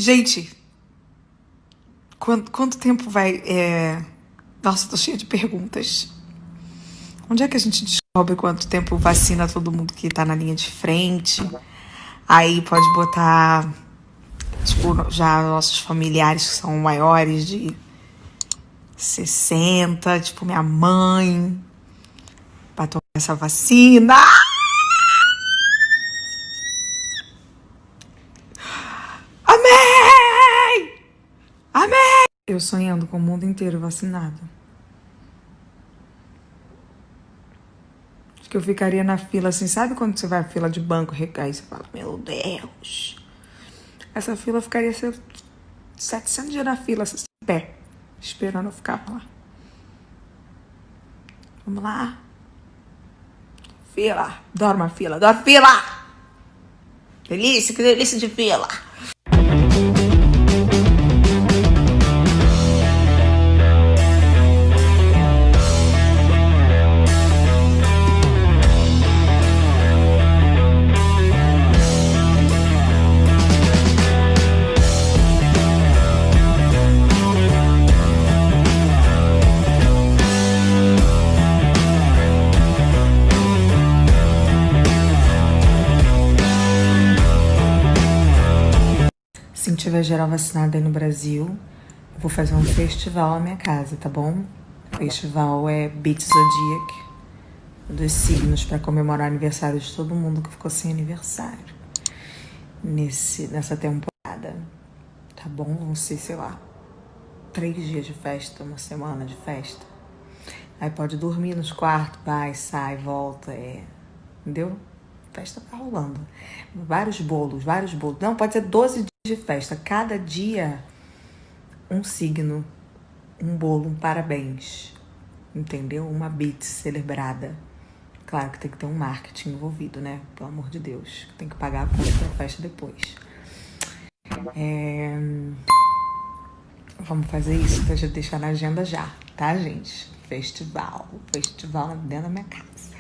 Gente, quanto tempo vai... Nossa, tô cheia de perguntas. Onde é que a gente descobre quanto tempo vacina todo mundo que tá na linha de frente? Aí pode botar, tipo, já nossos familiares que são maiores de 60, tipo minha mãe, pra tomar essa vacina. Amém! Amém! Eu sonhando com o mundo inteiro vacinado. Acho que eu ficaria na fila assim, sabe quando você vai à fila de banco, aí você fala, meu Deus. Essa fila ficaria 700 dias na fila, assim, em pé, esperando eu ficar lá. Vamos lá. Fila. Adoro uma fila. Adoro fila. Delícia, que delícia de fila. Se tiver geral vacinada aí no Brasil, eu vou fazer um festival na minha casa, tá bom? O festival é Beat Zodiac, dos signos, para comemorar o aniversário de todo mundo que ficou sem aniversário nessa temporada, tá bom? Vão ser, sei lá, 3 dias de festa, uma semana de festa. Aí pode dormir nos quartos, vai, sai, volta, entendeu? A festa tá rolando. Vários bolos. Não, pode ser 12 dias de festa. Cada dia, um signo, um bolo, um parabéns. Entendeu? Uma beat celebrada. Claro que tem que ter um marketing envolvido, né? Pelo amor de Deus. Tem que pagar a conta da festa depois. Vamos fazer isso, deixa eu deixar na agenda já, tá, gente? Festival dentro da minha casa.